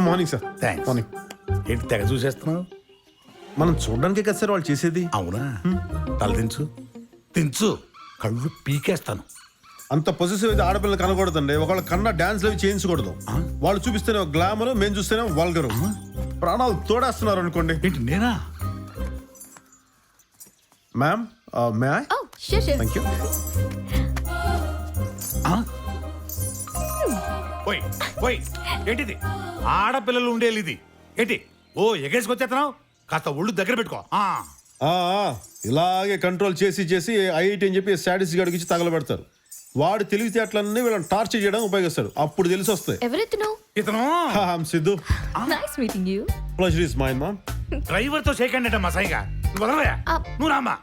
Morning sir. Thanks. Morning. ఏంటి తెగ చూసేస్తున్నావు? మనం చూడడానికే కదా సార్ వాళ్ళు చేసేది. అవునా? తల దించు, దించు, కళ్ళు పీకేస్తాను. అంత పొజిటివ్ అయితే ఆడపిల్లలు కనకూడదండి. ఒకళ్ళ కన్నా డాన్స్ అవి చేయించకూడదు. వాళ్ళు చూపిస్తేనే గ్లామర్, మేము చూస్తేనే వల్గరు. ప్రాణాలు తోడేస్తున్నారు అనుకోండి. ఏంటి నేనా? Ma'am may I? Oh, sure. Thank you. ఓయ్ ఓయ్, ఏంటిది? ఆడపిల్లలు ఉండేది ఇది ఏంటి? ఓ ఎగేసుకొచ్చేస్తున్నావు? కాస్త ఒళ్ళు దగ్గర పెట్టుకో. ఇలాగే కంట్రోల్ చేసి చేసి ఐఐటి అని చెప్పి స్టాటిస్ గడికి ఇచ్చి తగలబెడతారు. వాడు తెలివితేటలన్నీ వీళ్ళని టార్చర్ చేయడానికి ఉపయోగిస్తాడు. అప్పుడు తెలిసి వస్తాయి. ఎవరెత్తును? ఇతను Siddhu. Nice meeting you. Pleasure is mine ma'am. Driver తో షేక్ హ్యాండ్ మా సైగా. నువ్వు వదలవయ్యా. నువ్వు రామ్మా.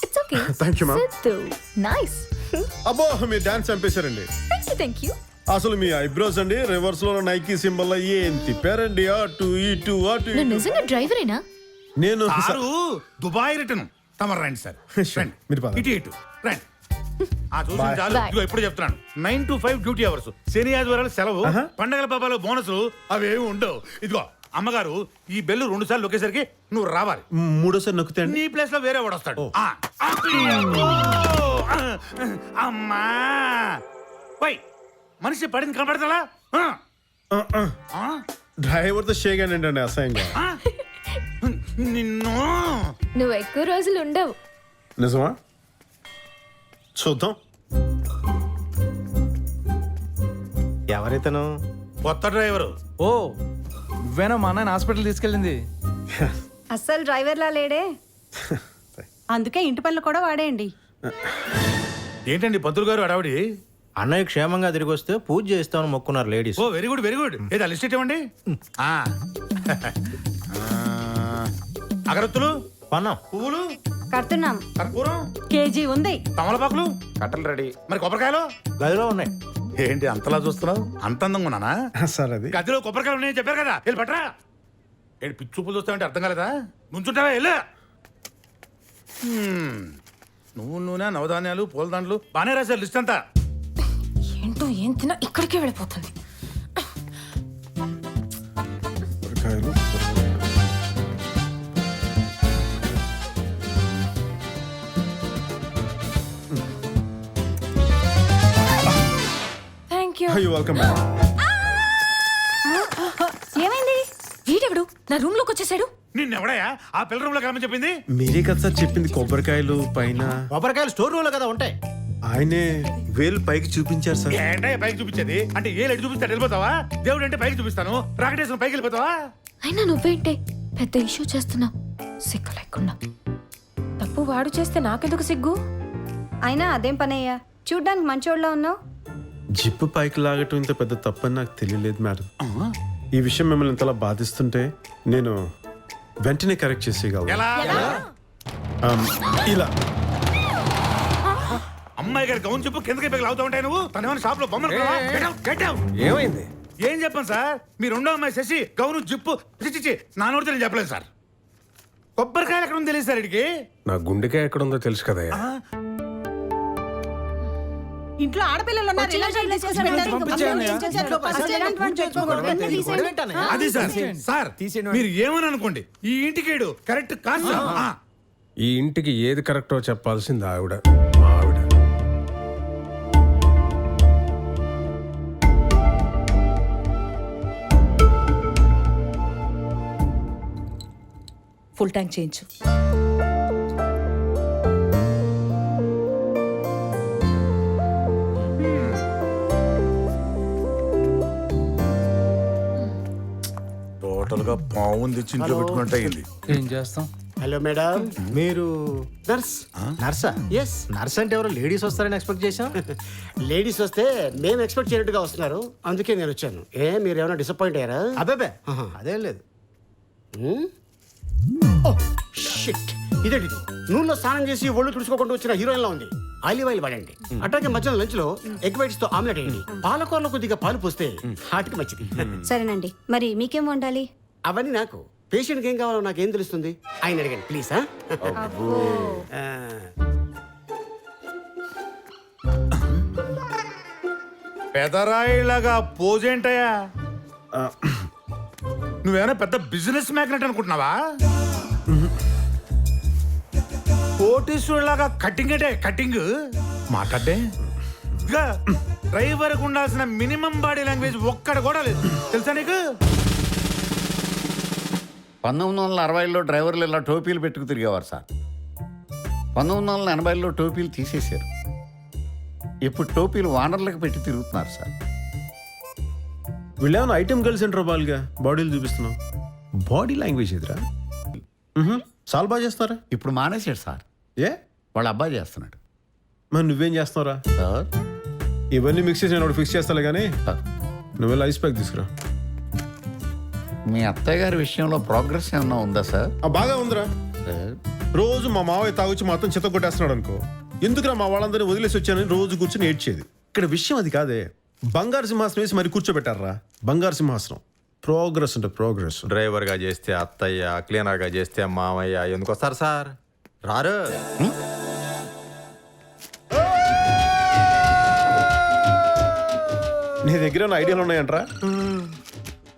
It's okay. Thank you ma'am. Siddhu nice. అబ్బో మీరు డాన్స్ చంపేశారండి. Thank you. అసలు మీ ఐబ్రోస్ అండి రివర్స్ లో నైకీ సింబల్ ఏం తిప్పారండి. అటు ఇటు అటు నువ్వు నిజంగా డ్రైవరేనా? నేను సారు దుబాయ్ రిటర్న్. తమరు రండి సార్. రండి. మీరు పద. ఇటు ఇటు రండి. చూసిన చాలు. ఇదిగో ఎప్పుడు చెప్తున్నాను, 9 to 5 డ్యూటీ అవర్స్. శని ఆదివారాలు సెలవు, పండగల పాపాలు బోనసులు అవేమి ఉండవు. ఇదిగో అమ్మగారు, ఈ బెల్లు 2 సార్లు నొక్కేసరికి నువ్వు రావాలి. మూడోసారి నొక్కుతే నీ ప్లేస్ లో వేరే వాడు వస్తాడు. అమ్మా వై, మనిషి పడింది కనపడతా? డ్రైవర్ తో షేక్ హ్యాండ్ అండి అసహ్యంగా. నిన్ను నువ్వు ఎక్కువ రోజులు ఉండవు. నిజమా? చూద్దాం. ఎవరైతేను? కొత్త డ్రైవరు. ఓ నువ్వేనా మా అన్నయ్య హాస్పిటల్ తీసుకెళ్ళింది? అస్సలు డ్రైవర్లా లేడే, అందుకే ఇంటి పనులు కూడా వాడేయండి. ఏంటండి పంతులు గారు అడావిడి? అన్నయ్య క్షేమంగా తిరిగి వస్తే పూజ చేస్తామని మొక్కున్నారు లేడీస్. ఓ వెరీ గుడ్ వెరీ గుడ్. ఏదా లిస్ట్ ఇవ్వండి. అగరత్తులు, పన్నాం. పువ్వులు, కడుతున్నాం. కర్పూరం, కేజీ ఉంది. తమలపాకులు, కట్టలు రెడీ. మరి కొబ్బరికాయలు గదిలో ఉన్నాయి. ఏంటి అంతలా చూస్తున్నావు? అంత అందంగా ఉన్నానా? సార్ అది గదిలో కొబ్బరికాయలు ఉన్నాయని చెప్పారు కదా, వెళ్ళి పట్టరా. ఏంటి పిచ్చి చూపులు చూస్తావంటే అర్థం కాలేదా? నుంచుంటావా? వెళ్ళు. నువ్వు నూనె, నవధాన్యాలు, పూలదండలు బాగానే రాశారు లిస్ట్ అంతా. ఏంటో ఏం తిన్నా ఇక్కడికే వెళ్ళిపోతుంది. కొబ్బరికాయలు. Thank you. You welcome back. ఏమైంది? వీడెవడు నా రూమ్ లోకి వచ్చేసాడు? నిన్నెవడయా ఆ పిల్ల రూమ్ లో కలమని చెప్పింది? మీరే కదా సార్ చెప్పింది కొబ్బరికాయలు పైన. కొబ్బరికాయలు స్టోర్ రూమ్ లో కదా ఉంటాయి. ఆయనే వేలు పైకి చూపించారు సార్. ఏంటే పైకి చూపించేది? అంటే ఏ లెట్ చూపిస్తాడు వెళ్ళిపోతావా? దేవుడు అంటే పైకి చూపిస్తాను, రాకెటేసిన పైకి వెళ్ళిపోతావా? అయినా నువ్వేంటే పెద్ద ఇష్యూ చేస్తున్నావు సిగ్గు లేకుండా. తప్పు వాడు చేస్తే నాకెందుకు సిగ్గు? అయినా అదేం పనయ్యా, చూడ్డానికి మంచోళ్ళలో ఉన్నావు. జిప్పు పైకి లాగటం ఇంత పెద్ద తప్పని నాకు తెలియలేదు మేడం. ఈ విషయం మిమ్మల్ని ఇంతలా బాధిస్తుంటే నేను వెంటనే కరెక్ట్ చేసేయగలను. ఎలా? ఇలా అమ్మాయి గారి గౌన్ చెప్పు కిందకి పైకి లాగుతూ ఉంటాయి. నువ్వు తనేమైనా షాప్ లో బొమ్మలు ఏమైంది? ఏం చెప్పాను సార్? మీరు రెండో అమ్మాయి శశి గౌను జిప్పు చిచ్చి నా నోటితో నేను చెప్పలేదు సార్. కొబ్బరికాయలు ఎక్కడ ఉంది తెలియదు సార్ ఇడికి. నా గుండెకాయ ఎక్కడ ఉందో తెలుసు కదా. ఇంట్లో ఆడపిల్లలు ఉన్నారు. అది సార్ సార్ మీరు ఏమని అనుకోండి, ఈ ఇంటికేడు కరెక్ట్ కాదు సార్. ఈ ఇంటికి ఏది కరెక్టో చెప్పాల్సింది ఆవిడ, మా ఆవిడ. ఫుల్ ట్యాంక్ చేయించు. టోటల్ గా పావుని తెచ్చి ఇంట్లో పెట్టుకున్నట్టు అయింది. ఏం చేస్తాం? హలో మేడం, మీరు నర్స్? నర్సా? ఎస్. నర్స్ అంటే ఎవరు లేడీస్ వస్తారని ఎక్స్పెక్ట్ చేశాం. లేడీస్ వస్తే మేము ఎక్స్పెక్ట్ చేయనట్టుగా వస్తున్నారు, అందుకే నేను వచ్చాను. మీరు ఏమైనా డిసప్పాయింట్ అయ్యారా? అబ్బే అదేం లేదు. ఇదేంటి నూనెలో స్నానం చేసి ఒళ్ళు తుడుచుకోకుండా వచ్చిన హీరోయిన్ లా ఉంది. ఆలివ్ ఆయిల్ వాడండి. అట్లాగే మధ్యాహ్నం లంచ్ లో ఎగ్ వైట్స్ తో ఆమ్లెట్ వేయండి. పాలకూరలో కొద్దిగా పాలు పోస్తే హార్ట్కి మంచిది. సరేనండి, మరి మీకేం వండాలి? అవన్నీ నాకు, పేషెంట్కి ఏం కావాలో నాకేం తెలుస్తుంది? ఆయన అడగండి ప్లీజ్. పెదరాయిలాగా పోజేంటయా? నువ్వేమైనా పెద్ద బిజినెస్ మ్యాగ్నెట్ అనుకుంటున్నావా? కోటీశ్వరులాగా కటింగ్ అంటే కటింగ్ మాట్లాడే ఇంకా డ్రైవర్కి ఉండాల్సిన మినిమం బాడీ లాంగ్వేజ్ ఒక్కడ కూడా లేదు తెలుసా నీకు? 1960లో డ్రైవర్లు ఇలా టోపీలు పెట్టుకు తిరిగేవారు సార్. 1980లో టోపీలు తీసేశారు. ఇప్పుడు టోపీలు వానర్లకు పెట్టి తిరుగుతున్నారు సార్. వీళ్ళేమైనా ఐటమ్ గర్ల్స్ ఏంట్రా బాలుగా బాడీలు చూపిస్తున్నావు? బాడీ లాంగ్వేజ్ ఎదురా చాలా బాగా చేస్తారా? ఇప్పుడు మానేశాడు సార్. ఏ వాళ్ళ అబ్బాయి చేస్తున్నాడు మరి నువ్వేం చేస్తున్నావురా? సార్. ఇవన్నీ మిక్స్ చేసి నేను ఫిక్స్ చేస్తాలే కానీ సార్, నువ్వు వెళ్ళి ఐస్ ప్యాక్ తీసుకురా. మీ అత్తయ్య గారి విషయంలో ప్రోగ్రెస్ ఏమన్నా ఉందా సార్? బాగా ఉందిరా. సార్, రోజు మా మావయ్య తాగొచ్చి మొత్తం చెత్త కొట్టేస్తున్నాడు అనుకో, ఎందుకురా మా వాళ్ళందరినీ వదిలేసి వచ్చానని రోజు కూర్చొని ఏడ్చేది. ఇక్కడ విషయం అది కాదే, బంగారు సింహాసనం వేసి మరి కూర్చోబెట్టారా. బంగారు సింహాసనం. ప్రోగ్రెస్ అంటే ప్రోగ్రెస్. డ్రైవర్గా చేస్తే అత్తయ్య, క్లీనర్గా చేస్తే మామయ్య, ఎందుకు వస్తారు సార్? రారు. నీ దగ్గర ఉన్న ఐడియాలు ఉన్నాయంట్రా?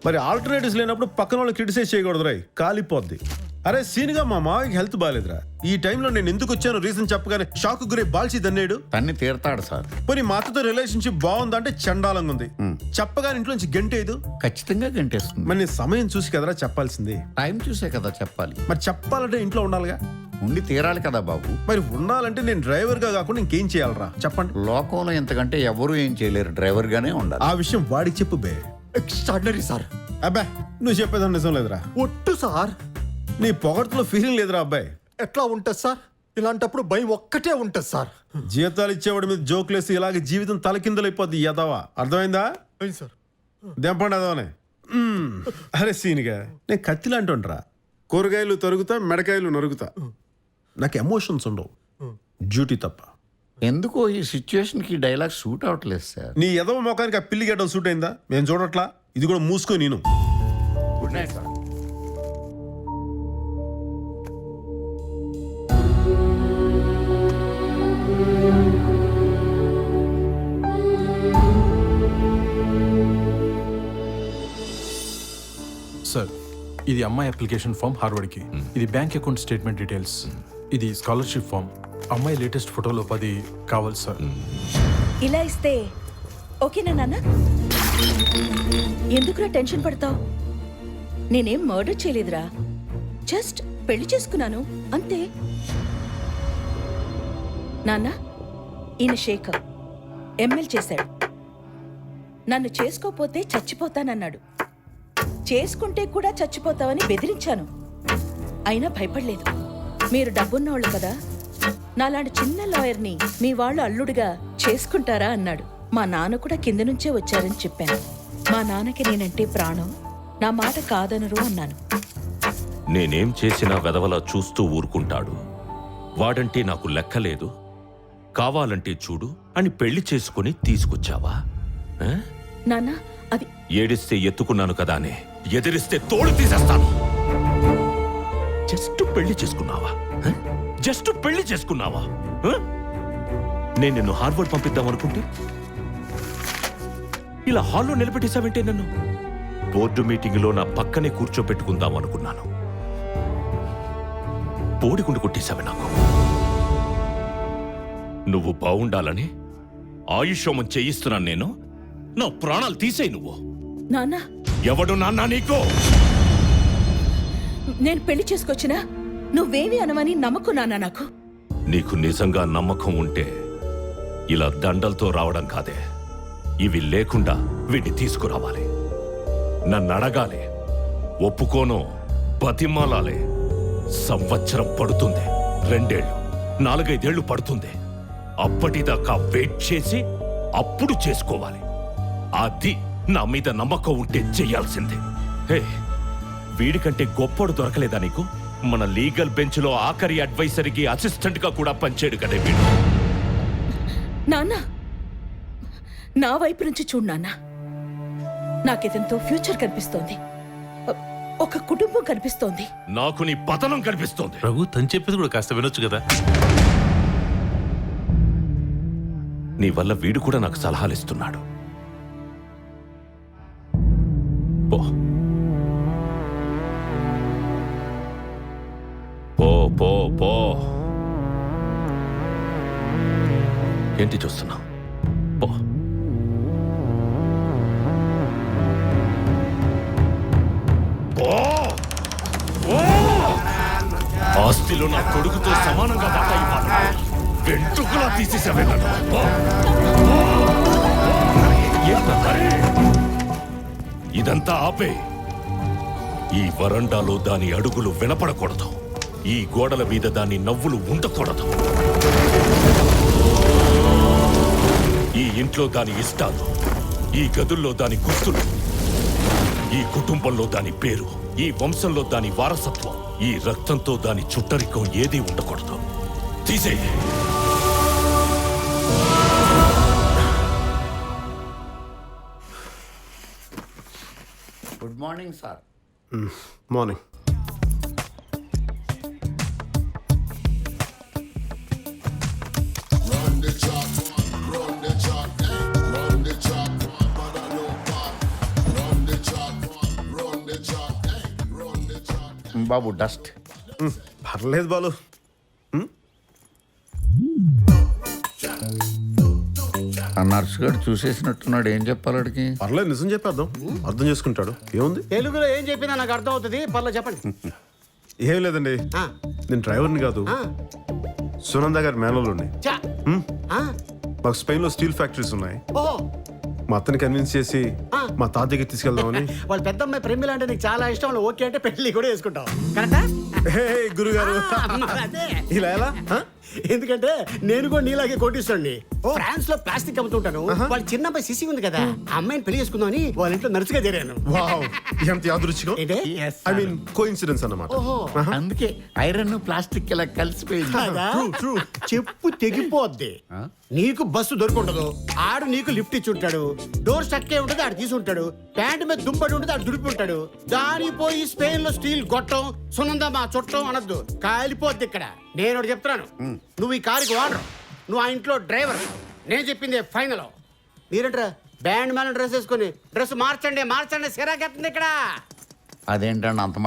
మరి ఆల్టర్నేటివ్స్ లేనప్పుడు పక్కన వాళ్ళు క్రిటిసైజ్ చేయకూడదు రాయ్, కాలిపోద్ది. అరే సీన్గా మా మావయ్యకి హెల్త్ బాగాలేదురా, ఈ టైంలో నేను ఎందుకు వచ్చాను రీజన్ చెప్పగానే షాక్ గురై బాల్చి దన్నేడు. తన్ని తీరతాడు సార్. పోనీ మా అత్తతో రిలేషన్షిప్ బాగుందా అంటే చండాలంగా ఉంది. చెప్పగానే ఇంట్లో నుంచి గంటేదు. ఖచ్చితంగా గంటేస్తుంది. మరి నేను సమయం చూసి కదరా చెప్పాల్సింది. టైం చూసే కదా చెప్పాలి. మరి చెప్పాలంటే ఇంట్లో ఉండాలిగా. ఉండి తీరాలి కదా బాబు. మరి ఉండాలంటే నేను డ్రైవర్గా కాకుండా ఇంకేం చేయాలరా చెప్పండి. లోకంలో ఎంతకంటే ఎవరు ఏం చేయలేరు, డ్రైవర్గానే ఉండాలి. ఆ విషయం వాడికి చెప్పు బే. Extraordinary sir. అబ్బా నువ్వు చెప్పేదాన్ని నిజం లేదురా. ఒట్టు సార్. నీ పొగడ్తలో ఫీలింగ్ లేదురా అబ్బాయి. ఎట్లా ఉంటుంది సార్? ఇలాంటప్పుడు భయం ఒక్కటే ఉంటుంది సార్. జీతాలు ఇచ్చేవాడి మీద జోకులేసి ఇలాగే జీవితం తలకిందలైపోద్ది యదవా. అర్థమైందా? అయింది సార్. దెంపండి అదవనే. అరే సీనిగా నేను కత్తిలా అంటుండ్రా. కూరగాయలు తరుగుతా, మెడకాయలు నరుగుతా. నాకు ఎమోషన్స్ ఉండవు, డ్యూటీ తప్ప. ఎందుకో ఈ సిచ్యువేషన్కి డైలాగ్ సూట్ అవట్లేదు సార్. నీ ఎదవ మొఖానికి ఆ పిల్లి గడ్డం సూట్ అయిందా? మేము చూడట్లా. ఇది కూడా మూసుకో నేను. Good night sir. సార్, ఇది అమ్మాయి అప్లికేషన్ ఫామ్ హార్వర్డ్కి, ఇది బ్యాంక్ అకౌంట్ స్టేట్మెంట్ డీటెయిల్స్, ఇది స్కాలర్షిప్ ఫామ్, అమ్మాయి లేటెస్ట్ ఫోటోలో 10 కావాలి సార్. ఇలా ఇస్తే ఓకేనా నాన్న? ఎందుకురా టెన్షన్ పడతావు? నేనేం మర్డర్ చేయలేదురా, జస్ట్ పెళ్లి చేసుకున్నాను అంతే. నాన్న, ఈయన శేఖర్ ఎంఎల్ చేశాడు. నన్ను చేసుకోపోతే చచ్చిపోతానన్నాడు. చేసుకుంటే కూడా చచ్చిపోతావని బెదిరించాను, అయినా భయపడలేదు. మీరు డబ్బున్నోళ్ళు కదా, నాలాంటి చిన్న లాయర్ని మీ వాళ్ళు అల్లుడిగా చేసుకుంటారా అన్నాడు. మా నాన్న కూడా కింద నుంచే వచ్చారని చెప్పాను. మా నాన్నకి నేనంటే ప్రాణం, నా మాట కాదనరు అన్నాను. నేనేం చేసినా వెదవలా చూస్తూ ఊరుకుంటాడు, వాడంటే నాకు లెక్కలేదు, కావాలంటే చూడు అని పెళ్లి చేసుకుని తీసుకొచ్చావా? నాన్న అది ఏడిస్తే ఎత్తుకున్నాను కదానే, ఎదిరిస్తే తోడు తీసేస్తాను. జస్ట్ పెళ్లి చేసుకున్నావా? జస్ట్ పెళ్లి చేసుకున్నావా? నేను నిన్ను హార్వర్డ్ పంపిద్దాం అనుకుంటే ఇలా హాల్లో నిలబెట్టేశావంటే నన్ను. బోర్డు మీటింగ్లో నా పక్కనే కూర్చోబెట్టుకుందాం అనుకున్నాను, పోడిగుండు కొట్టేశావే నాకు. నువ్వు బాగుండాలని ఆయుష్యోమం చేయిస్తున్నాను నేను, నా ప్రాణాలు తీసేయి నువ్వు. నాన్న, ఎవడు నాన్న నీకు? నేను పెళ్లి చేసుకొచ్చినా నువ్వేమి అనవని నమ్మకం నాన్న నాకు. నీకు నిజంగా నమ్మకం ఉంటే ఇలా దండలతో రావడం కాదే, ఇవి లేకుండా వీటిని తీసుకురావాలి, నన్ను అడగాలి, ఒప్పుకోను, బతిమాలాలే. సంవత్సరం పడుతుంది, 2 ఏళ్ళు, 4-5 ఏళ్ళు పడుతుంది. అప్పటిదాకా వెయిట్ చేసి అప్పుడు చేసుకోవాలి. అది నా మీద నమ్మకం ఉంటే చెయ్యాల్సిందే. హే, వీడికంటే గొప్పడు దొరకలేదా నీకు? మన లీగల్ బెంచ్ లో ఆఖరి అడ్వైజర్కి అసిస్టెంట్ గా కూడా పనిచేయడు కదే వీడు. నాన్న, నా వైపు నుంచి చూడు నాన్న. నాకెంతో ఫ్యూచర్ కనిపిస్తోంది, ఒక కుటుంబం కనిపిస్తోంది. నాకు నీ పతనం కనిపిస్తోంది. రఘు తను చెప్పేది కూడా కాస్త వినొచ్చు కదా. నీ వల్ల వీడు కూడా నాకు సలహాలు ఇస్తున్నాడు. ఓ పో పో పో పో ఏంటి చూస్తున్నావు? పో. పో. పో. ఆస్తిలో నా కొడుకుతో సమానంగా వాటా ఇవ్వాలి. వెంట్రుకలా తీసేసావే నన్ను. పో. ఏంటంటారే? ఇదంతా ఆపే. ఈ వరండాలో దాని అడుగులు వినపడకూడదు. ఈ గోడల మీద దాని నవ్వులు ఉండకూడదు. ఈ ఇంట్లో దాని ఇష్టాలు, ఈ గదుల్లో దాని గుర్తులు, ఈ కుటుంబంలో దాని పేరు, ఈ వంశంలో దాని వారసత్వం, ఈ రక్తంతో దాని చుట్టరికం ఏదీ ఉండకూడదు. తీసేయి. Good morning sir. మార్నింగ్. బాబు డస్ట్. పర్లేదు బాలు. ఆ నర్సు గారు చూసేసినట్టున్నాడు. ఏం చెప్పాలి వాడికి? పర్లేదు, నిజం చెప్పేద్దాం, అర్థం చేసుకుంటాడు. ఏముంది? తెలుగులో ఏం చెప్పినా నాకు అర్థం అవుతుంది. పర్లేదు చెప్పండి. ఏం లేదండి, ఆ, నేను డ్రైవర్ని కాదు, ఆ, సునంద గారి మేనల్లోని. చా. ఆ, మాకు స్పెయిన్లో స్టీల్ ఫ్యాక్టరీస్ ఉన్నాయి. ఓహో, మా అత్తని కన్విన్స్ చేసి ఆ. మా తాత దగ్గర తీసుకెళ్దామని. వాళ్ళ పెద్దమ్మాయి ప్రేమిల అంటే నీకు చాలా ఇష్టం. వాళ్ళు ఓకే అంటే పెళ్లి కూడా వేసుకుంటాం. కరెక్టా? హే గురుగారు, మరి అదే. ఇలా ఎలా? ఆ? ఎందుకంటే నేను కూడా నీలాగే కోటిస్తాండి. ఫ్రాన్స్ లో ప్లాస్టిక్ అమ్ముతుంటాను. వాళ్ళ చిన్న అబ్బాయి సిసి ఉంది కదా, ఆ అమ్మాయిని పెళ్లి చేసుకుందామని వాళ్ళ ఇంట్లో నర్సుగా చేరాను. వావ్, ఎంత యాదృచ్ఛికం. ఏంటే? ఐ మీన్ కోఇన్సిడెన్స్ అన్నమాట. ఓహో, అందుకే ఐరన్ ప్లాస్టిక్ ఇలా కలిసిపోయింది. కదా? చెప్పు తెగిపోద్ది. నీకు బస్సు దొరుకుంటదు, ఆడు నీకు లిఫ్ట్ ఇచ్చి ఉంటాడు. డోర్ స్టక్కే ఉంటుంది, ఆడు తీసుంటాడు. ప్యాంట్ మీద దుంపడి ఉంటుంది, ఆడు దుడిపి ఉంటాడు. దాని పోయి స్పెయిన్ లో స్టీల్ గొట్టం, సునంద మా చుట్టం అనొద్దు, కాలిపోద్ది ఇక్కడ. నేను ఒకటి చెప్తున్నాను, నువ్వు ఈ కారుకి వాడరు, నువ్వు ఆ ఇంట్లో డ్రైవర్. నేను చెప్పింది ఫైనల్. మీరంటారా బ్యాండ్ మేళ డ్రెస్ వేసుకొని డ్రెస్ మార్చండి మార్చండి సిరాకెత్తుంది ఇక్కడ. అదేంటండి అంత